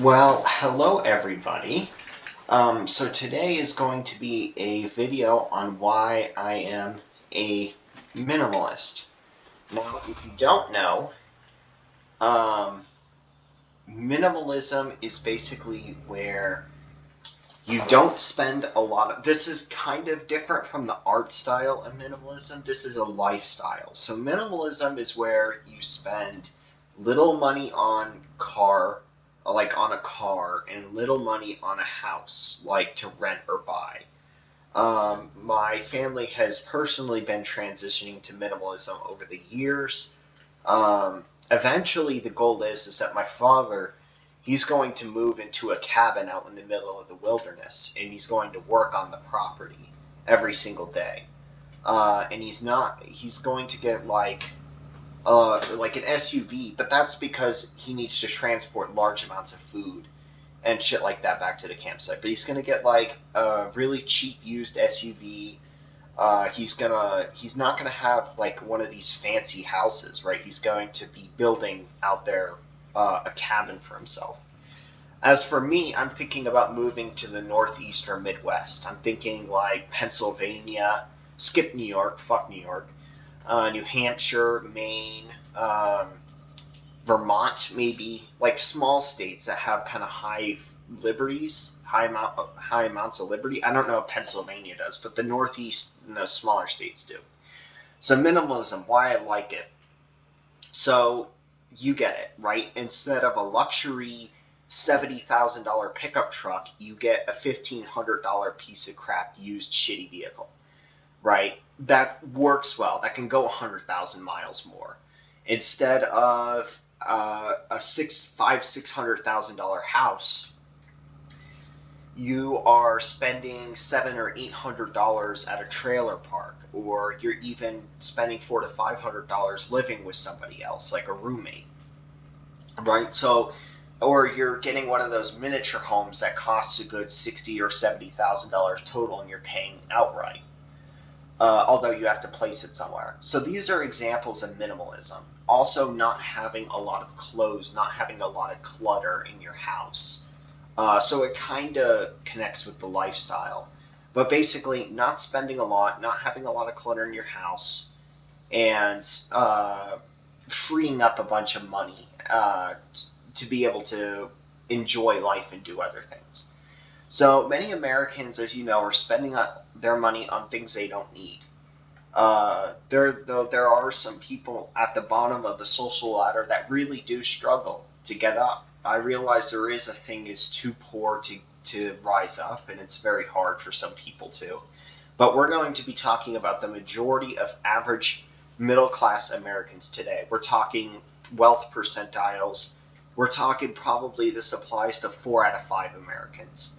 Well, hello everybody. So today is going to be a video on why I am a minimalist. Now, if you don't know, um, minimalism is basically where you don't spend a lot of. This is kind of different from the art style of minimalism. This is a lifestyle. So minimalism is where you spend little money on like on a car, and little money on a house, like to rent or buy. My family has personally been transitioning to minimalism over the years. Eventually, the goal is that my father, he's going to move into a cabin out in the middle of the wilderness, and he's going to work on the property every single day. And he's going to get like an SUV, but that's because he needs to transport large amounts of food and shit like that back to the campsite. But he's gonna get like a really cheap used SUV. He's not gonna have like one of these fancy houses, right? He's going to be building out there a cabin for himself. As for me, I'm thinking about moving to the Northeast or Midwest. I'm thinking like Pennsylvania, skip New York, fuck New York, New Hampshire, Maine, Vermont, maybe like small states that have kind of high amounts of liberty. I don't know if Pennsylvania does, but the Northeast and those smaller states do. So minimalism, why I like it. So you get it, right? Instead of a luxury $70,000 pickup truck, you get a $1,500 piece of crap used shitty vehicle, right? That works well. That can go 100,000 miles more. Instead of a $600,000 house, you are spending $700 or $800 at a trailer park, or you're even spending $400 to $500 living with somebody else, like a roommate, right? So, or you're getting one of those miniature homes that costs a good $60,000 or $70,000 total, and you're paying outright. Although you have to place it somewhere. So these are examples of minimalism. Also, not having a lot of clothes, not having a lot of clutter in your house. So it kind of connects with the lifestyle. But basically, not spending a lot, not having a lot of clutter in your house, and freeing up a bunch of money to be able to enjoy life and do other things. So many Americans, as you know, are spending their money on things they don't need. There are some people at the bottom of the social ladder that really do struggle to get up. I realize there is a thing is too poor to rise up, and it's very hard for some people to. But we're going to be talking about the majority of average middle class Americans today. We're talking wealth percentiles. We're talking probably this applies to 4 out of 5 Americans,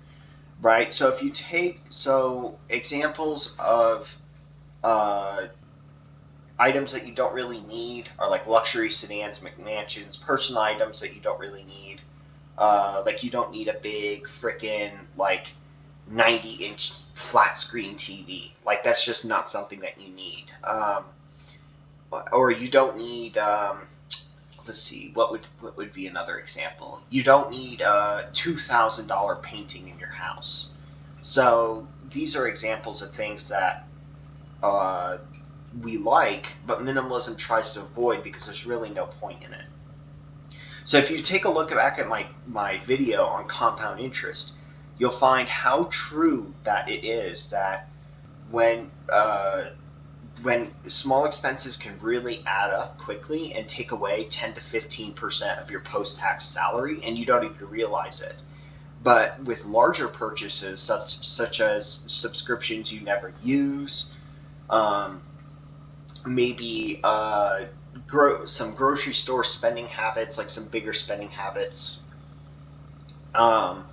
right? So if you take examples of uh, items that you don't really need are like luxury sedans, McMansions, personal items that you don't really need. Like you don't need a big frickin' like 90-inch flat screen TV. Like that's just not something that you need. Or you don't need. Let's see, what would be another example? You don't need a $2,000 painting in your house. So these are examples of things that uh, we like, but minimalism tries to avoid because there's really no point in it. So if you take a look back at my video on compound interest, you'll find how true that it is that when when small expenses can really add up quickly and take away 10 to 15% of your post-tax salary, and you don't even realize it. But with larger purchases, such as subscriptions you never use, um, maybe some grocery store spending habits, like some bigger spending habits, um,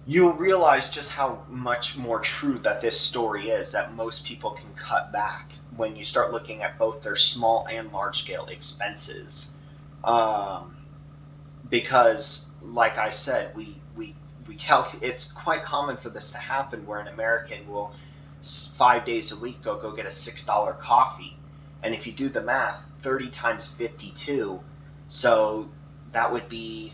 you'll realize just how much more true that this story is, that most people can cut back when you start looking at both their small and large scale expenses. Um, because, like I said, it's quite common for this to happen where an American will 5 days a week they'll go get a $6 coffee, and if you do the math, 30 times 52, so that would be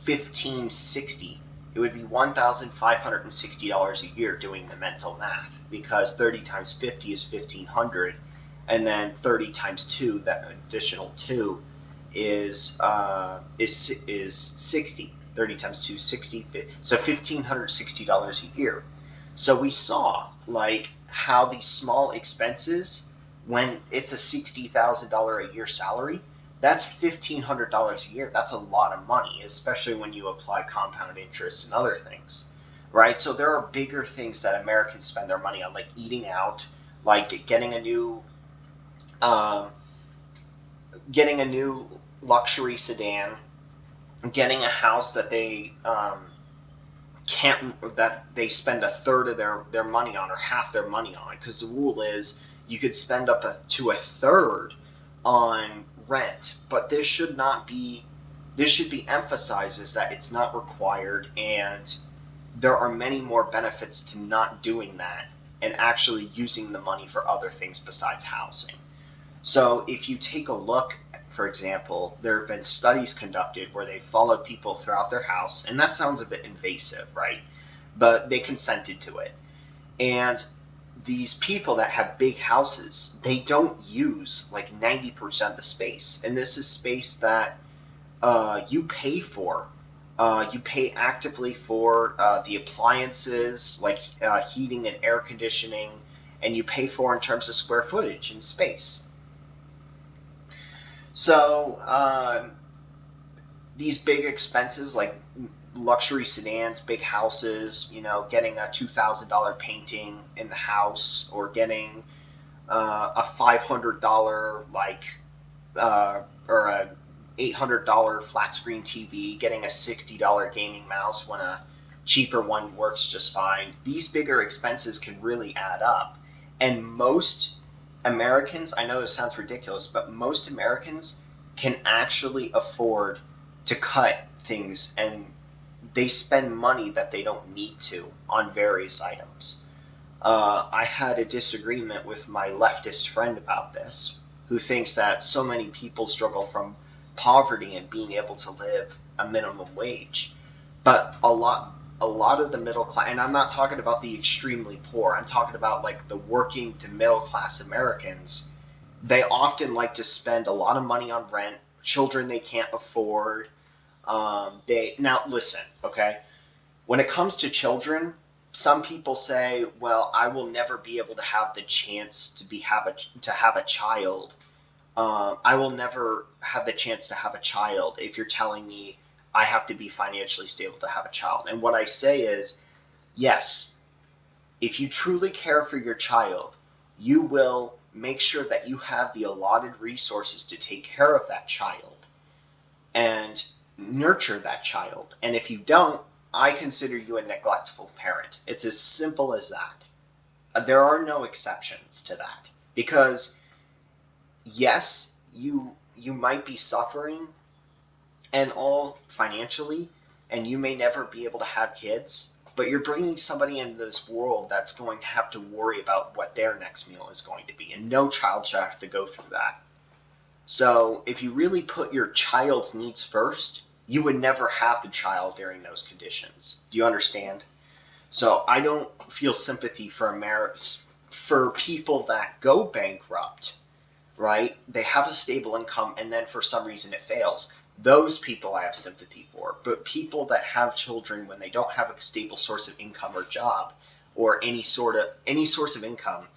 $1,560. It would be $1,560 a year doing the mental math, because 30 times 50 is 1,500, and then 30 times 2, that additional 2, is 60. 30 times 2 is 60. So $1,560 a year. So we saw like how these small expenses, when it's a $60,000 a year salary, that's $1,500 a year. That's a lot of money, especially when you apply compound interest and other things, right? So there are bigger things that Americans spend their money on, like eating out, like um, getting a new luxury sedan, getting a house that they they spend a third of their money on, or half their money on, because the rule is you could spend to a third on rent. But this should be emphasized, is that it's not required, and there are many more benefits to not doing that and actually using the money for other things besides housing. So if you take a look, for example, there have been studies conducted where they followed people throughout their house, and that sounds a bit invasive, right? But they consented to it. And these people that have big houses, they don't use like 90% of the space. And this is space that you pay for. You pay actively for the appliances, like heating and air conditioning, and you pay for in terms of square footage and space. So these big expenses, like luxury sedans, big houses, getting a $2,000 painting in the house, or getting a $500 or a $800 flat screen TV, getting a $60 gaming mouse when a cheaper one works just fine. These bigger expenses can really add up, and most Americans, I know this sounds ridiculous, but most Americans can actually afford to cut things, and they spend money that they don't need to on various items. I had a disagreement with my leftist friend about this, who thinks that so many people struggle from poverty and being able to live a minimum wage. But a lot of the middle class, and I'm not talking about the extremely poor, I'm talking about like the working to middle class Americans, they often like to spend a lot of money on rent, children they can't afford. They Now listen, okay? When it comes to children, some people say, "Well, I will never be able to have the chance to have a child. I will never have the chance to have a child if you're telling me I have to be financially stable to have a child." And what I say is, yes, if you truly care for your child, you will make sure that you have the allotted resources to take care of that child and nurture that child. And if you don't, I consider you a neglectful parent. It's as simple as that. There are no exceptions to that, because yes, you might be suffering and all financially, and you may never be able to have kids, but you're bringing somebody into this world that's going to have to worry about what their next meal is going to be, and no child should have to go through that. So if you really put your child's needs first, you would never have the child during those conditions. Do you understand? So I don't feel sympathy for people that go bankrupt, right? They have a stable income, and then for some reason it fails. Those people I have sympathy for. But people that have children when they don't have a stable source of income or job, or any source of income,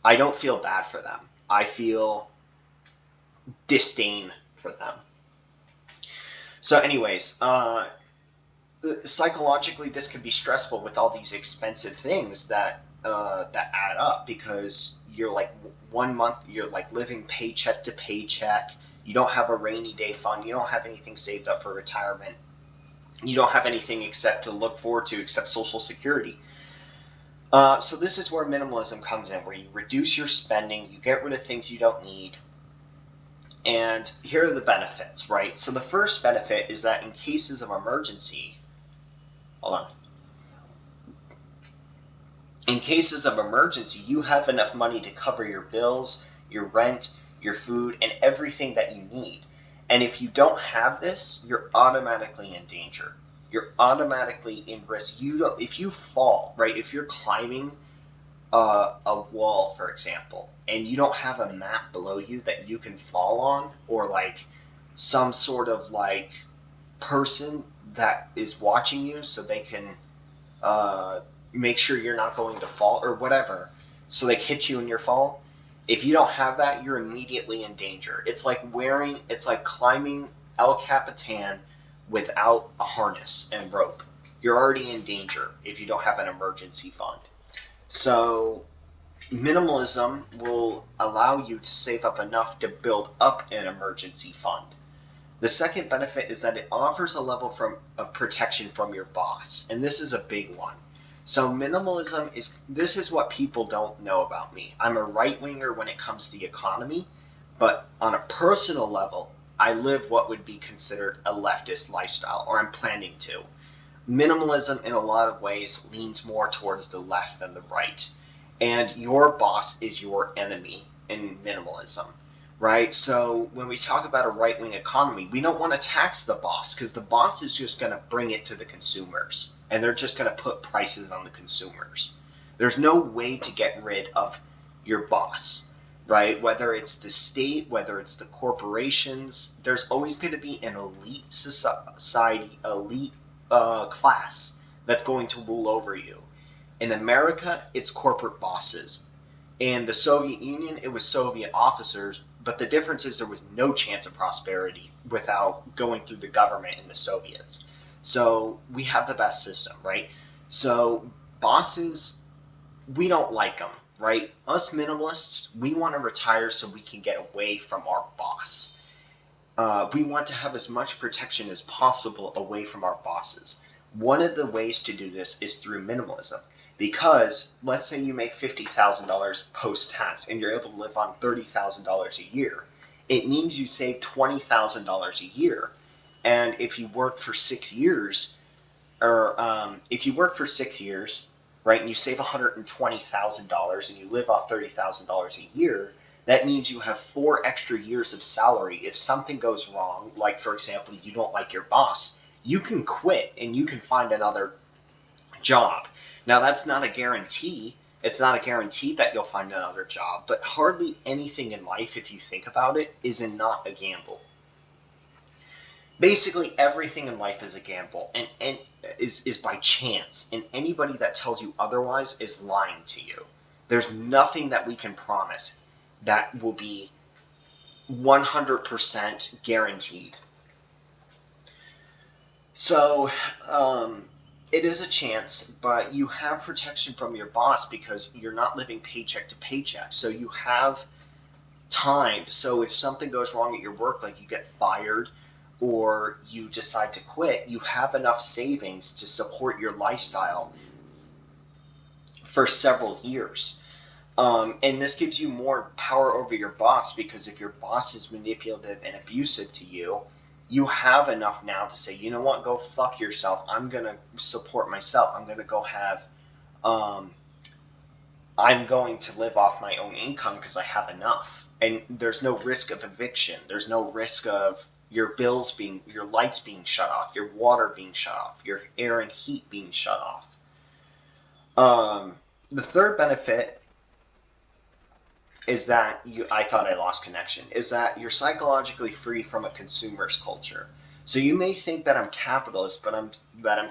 I don't feel bad for them. I feel disdain for them. So anyways, psychologically this can be stressful with all these expensive things that add up, because you're like, 1 month you're like living paycheck to paycheck. You don't have a rainy day fund. You don't have anything saved up for retirement. You don't have anything except to look forward to except Social Security. So this is where minimalism comes in, where you reduce your spending, you get rid of things you don't need. And here are the benefits, right? So the first benefit is that in cases of emergency, hold on. In cases of emergency, you have enough money to cover your bills, your rent, your food, and everything that you need. And if you don't have this, you're automatically in danger. You're automatically in risk. You don't, if you fall, right? If you're climbing a wall, for example, and you don't have a map below you that you can fall on, or like some sort of like person that is watching you so they can uh, make sure you're not going to fall or whatever, so they hit you in your fall. If you don't have that, you're immediately in danger. It's like climbing El Capitan without a harness and rope. You're already in danger if you don't have an emergency fund. So minimalism will allow you to save up enough to build up an emergency fund. The second benefit is that it offers a level of protection from your boss, and this is a big one. So minimalism this is what people don't know about me. I'm a right-winger when it comes to the economy, but on a personal level, I live what would be considered a leftist lifestyle, or I'm planning to. Minimalism in a lot of ways leans more towards the left than the right. And your boss is your enemy in minimalism, right? So when we talk about a right-wing economy, we don't want to tax the boss because the boss is just going to bring it to the consumers and they're just going to put prices on the consumers. There's no way to get rid of your boss, right? Whether it's the state, whether it's the corporations, there's always going to be an elite society, elite class that's going to rule over you. In America, it's corporate bosses. In the Soviet Union, it was Soviet officers, but the difference is there was no chance of prosperity without going through the government and the Soviets. So we have the best system, right? So bosses, we don't like them, right? Us minimalists, we want to retire so we can get away from our boss. We want to have as much protection as possible away from our bosses. One of the ways to do this is through minimalism. Because let's say you make $50,000 post-tax and you're able to live on $30,000 a year. It means you save $20,000 a year. And if you work for 6 years, or if you work for 6 years, right, and you save $120,000 and you live off $30,000 a year, that means you have 4 extra years of salary. If something goes wrong, like for example, you don't like your boss, you can quit and you can find another job. Now, that's not a guarantee. It's not a guarantee that you'll find another job, but hardly anything in life, if you think about it, is not a gamble. Basically, everything in life is a gamble and is by chance, and anybody that tells you otherwise is lying to you. There's nothing that we can promise that will be 100% guaranteed. So, it is a chance, but you have protection from your boss because you're not living paycheck to paycheck. So you have time. So if something goes wrong at your work, like you get fired or you decide to quit, you have enough savings to support your lifestyle for several years. And this gives you more power over your boss because if your boss is manipulative and abusive to you, you have enough now to say, you know what, go fuck yourself. I'm going to support myself. I'm going to go have, I'm going to live off my own income because I have enough. And there's no risk of eviction. There's no risk of your lights being shut off, your water being shut off, your air and heat being shut off. The third benefit is that I thought I lost connection, is that you're psychologically free from a consumer's culture. So you may think that I'm capitalist, but I'm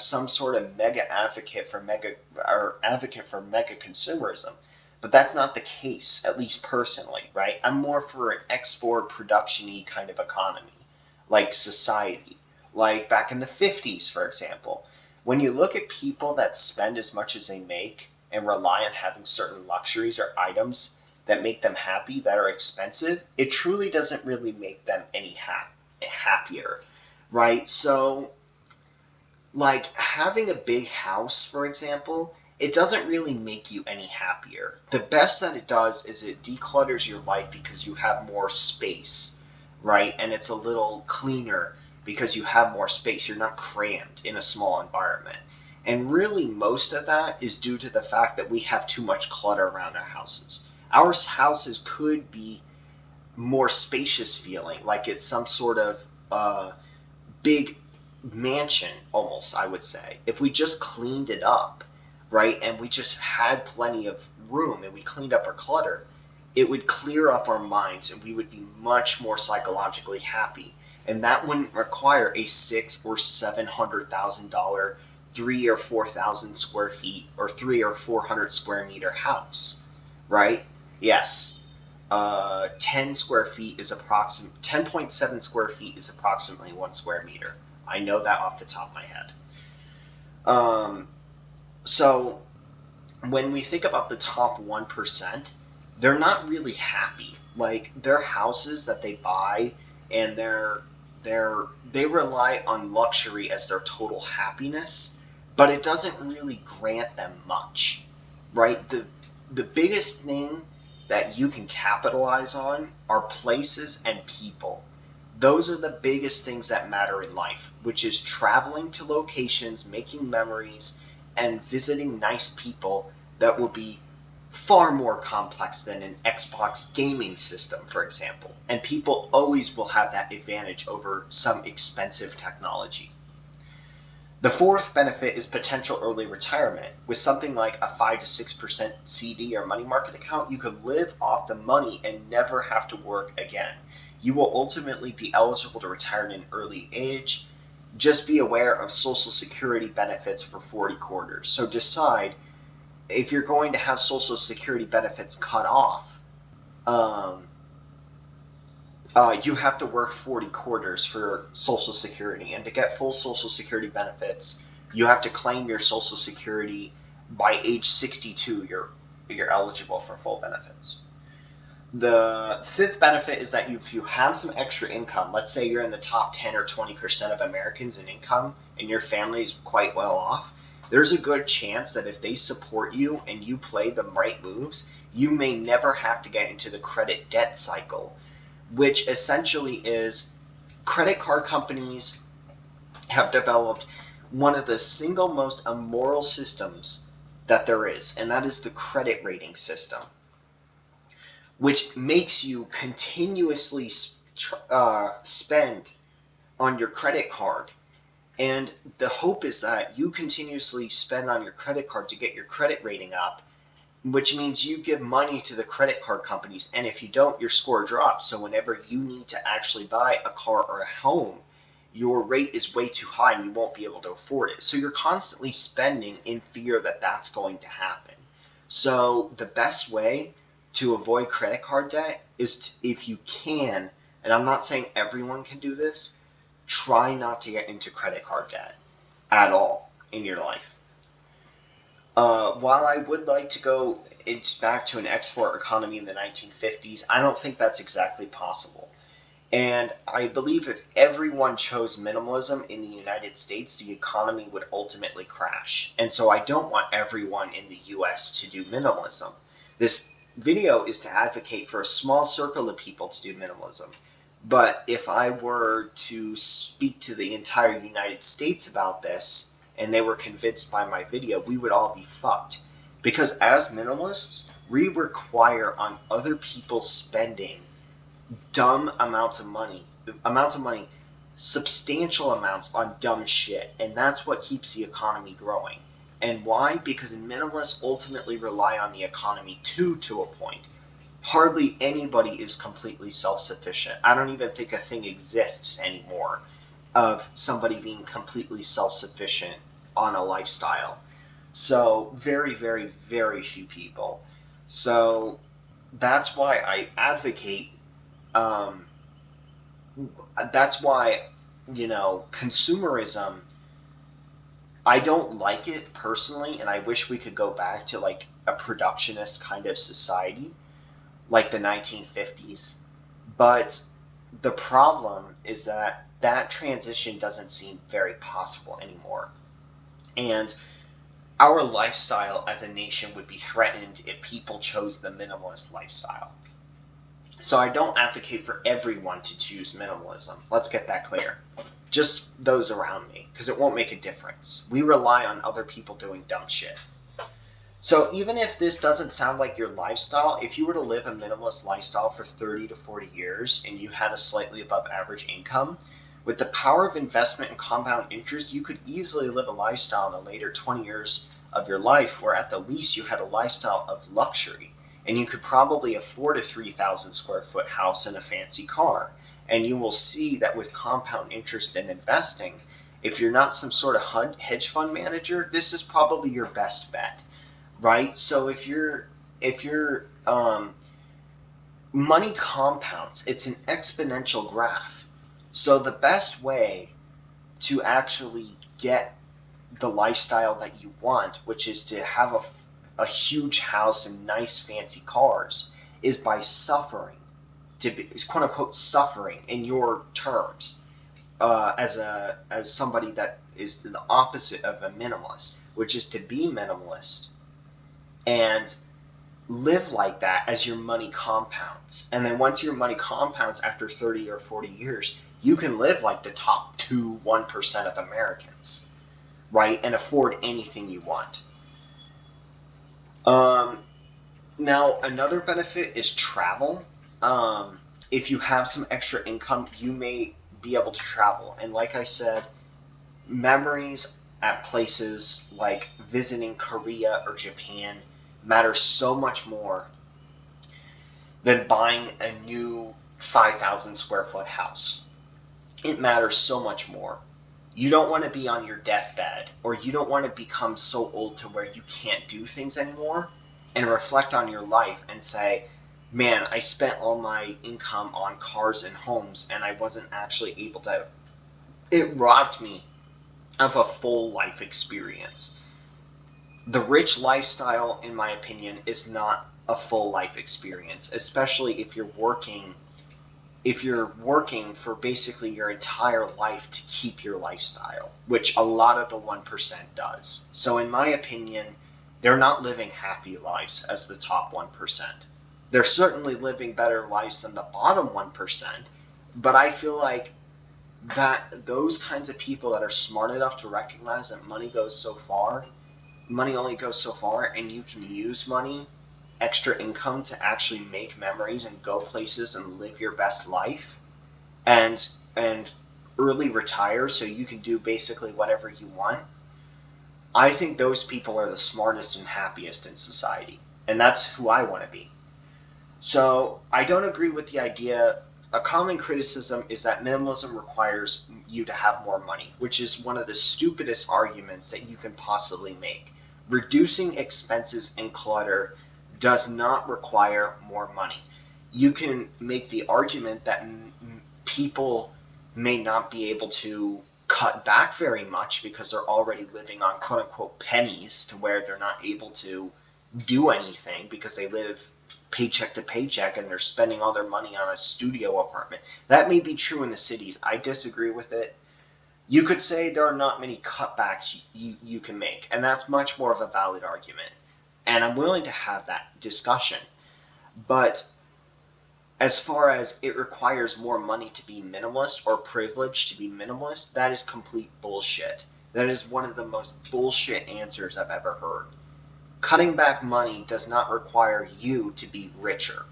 some sort of advocate for mega consumerism. But that's not the case, at least personally, right? I'm more for an export production-y kind of economy, like society. Like back in the 50s, for example. When you look at people that spend as much as they make and rely on having certain luxuries or items that make them happy, that are expensive, it truly doesn't really make them any happier, right? So, like having a big house, for example, it doesn't really make you any happier. The best that it does is it declutters your life because you have more space, right? And it's a little cleaner because you have more space. You're not crammed in a small environment. And really, most of that is due to the fact that we have too much clutter around our houses. Our houses could be more spacious feeling, like it's some sort of big mansion almost, I would say. If we just cleaned it up, right, and we just had plenty of room and we cleaned up our clutter, it would clear up our minds and we would be much more psychologically happy. And that wouldn't require a $600,000 or $700,000 3 or 4,000 square feet or 3 or 400 square meter house, right? Yes. 10 square feet is 10.7 square feet is approximately 1 square meter. I know that off the top of my head. So when we think about the top 1%, they're not really happy. Like, their houses that they buy, and they rely on luxury as their total happiness, but it doesn't really grant them much, right? The biggest thing that you can capitalize on are places and people. Those are the biggest things that matter in life, which is traveling to locations, making memories, and visiting nice people that will be far more complex than an Xbox gaming system, for example. And people always will have that advantage over some expensive technology. The fourth benefit is potential early retirement. With something like a 5 to 6% CD or money market account, you could live off the money and never have to work again. You will ultimately be eligible to retire at an early age. Just be aware of Social Security benefits for 40 quarters. So decide if you're going to have Social Security benefits cut off. You have to work 40 quarters for Social Security, and to get full Social Security benefits, you have to claim your Social Security by age 62. You're eligible for full benefits. The fifth benefit is that if you have some extra income, let's say you're in the top 10 or 20% of Americans in income, and your family is quite well off, there's a good chance that if they support you and you play the right moves, you may never have to get into the credit debt cycle, which essentially is credit card companies have developed one of the single most immoral systems that there is, and that is the credit rating system, which makes you continuously spend on your credit card. And the hope is that you continuously spend on your credit card to get your credit rating up, which means you give money to the credit card companies, and if you don't, your score drops. So whenever you need to actually buy a car or a home, your rate is way too high and you won't be able to afford it. So you're constantly spending in fear that that's going to happen. So the best way to avoid credit card debt is if you can, and I'm not saying everyone can do this, try not to get into credit card debt at all in your life. While I would like to go back to an export economy in the 1950s, I don't think that's exactly possible. And I believe if everyone chose minimalism in the United States, the economy would ultimately crash. And so I don't want everyone in the US to do minimalism. This video is to advocate for a small circle of people to do minimalism. But if I were to speak to the entire United States about this, and they were convinced by my video, we would all be fucked. Because as minimalists, we require on other people spending dumb amounts of money, substantial amounts on dumb shit. And that's what keeps the economy growing. And why? Because minimalists ultimately rely on the economy to a point. Hardly anybody is completely self-sufficient. I don't even think a thing exists anymore of somebody being completely self-sufficient on a lifestyle. So very, very, very few people. So that's why I advocate, that's why, consumerism, I don't like it personally, and I wish we could go back to like a productionist kind of society, like the 1950s. But the problem is that transition doesn't seem very possible anymore. And our lifestyle as a nation would be threatened if people chose the minimalist lifestyle. So I don't advocate for everyone to choose minimalism. Let's get that clear. Just those around me, because it won't make a difference. We rely on other people doing dumb shit. So even if this doesn't sound like your lifestyle, if you were to live a minimalist lifestyle for 30 to 40 years and you had a slightly above average income, with the power of investment and compound interest, you could easily live a lifestyle in the later 20 years of your life where at the least you had a lifestyle of luxury. And you could probably afford a 3,000 square foot house and a fancy car. And you will see that with compound interest and investing, if you're not some sort of hedge fund manager, this is probably your best bet, right? So if your money compounds, it's an exponential graph. So the best way to actually get the lifestyle that you want, which is to have a huge house and nice fancy cars, is by suffering, to be quote unquote suffering in your terms, as somebody that is the opposite of a minimalist, which is to be minimalist and live like that as your money compounds. And then once your money compounds after 30 or 40 years, you can live like the top 1% of Americans, right? And afford anything you want. Um, Now, another benefit is travel. If you have some extra income, you may be able to travel. And like I said, memories at places like visiting Korea or Japan matter so much more than buying a new 5,000 square foot house. It matters so much more. You don't want to be on your deathbed, or you don't want to become so old to where you can't do things anymore, and reflect on your life and say, man, I spent all my income on cars and homes and I wasn't actually able to. It robbed me of a full life experience. The rich lifestyle, in my opinion, is not a full life experience, especially if you're working for basically your entire life to keep your lifestyle, which a lot of the 1% does. So in my opinion, they're not living happy lives as the top 1%. They're certainly living better lives than the bottom 1%, but I feel like that those kinds of people that are smart enough to recognize that money only goes so far, and you can use money, extra income, to actually make memories and go places and live your best life, and early retire so you can do basically whatever you want. I think those people are the smartest and happiest in society, and that's who I want to be. So I don't agree with the idea. A common criticism is that minimalism requires you to have more money, which is one of the stupidest arguments that you can possibly make. Reducing expenses and clutter does not require more money. You can make the argument that people may not be able to cut back very much because they're already living on quote unquote pennies, to where they're not able to do anything because they live paycheck to paycheck and they're spending all their money on a studio apartment. That may be true in the cities. I disagree with it. You could say there are not many cutbacks you can make, and that's much more of a valid argument. And I'm willing to have that discussion. But as far as it requires more money to be minimalist or privilege to be minimalist, that is complete bullshit. That is one of the most bullshit answers I've ever heard. Cutting back money does not require you to be richer.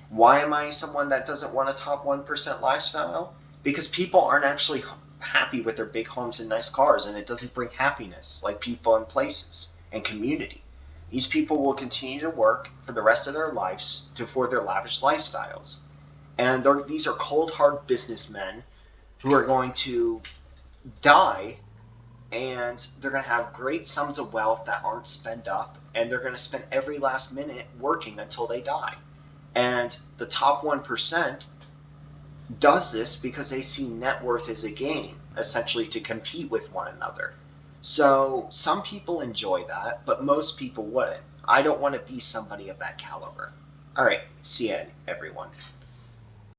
Why am I someone that doesn't want a top 1% lifestyle? Because people aren't actually happy with their big homes and nice cars, and it doesn't bring happiness like people in places and community. These people will continue to work for the rest of their lives to afford their lavish lifestyles. And these are cold, hard businessmen who are going to die, and they're going to have great sums of wealth that aren't spent up, and they're going to spend every last minute working until they die. And the top 1% does this because they see net worth as a game, essentially to compete with one another. So some people enjoy that, but most people wouldn't. I don't want to be somebody of that caliber. All right, see ya, everyone.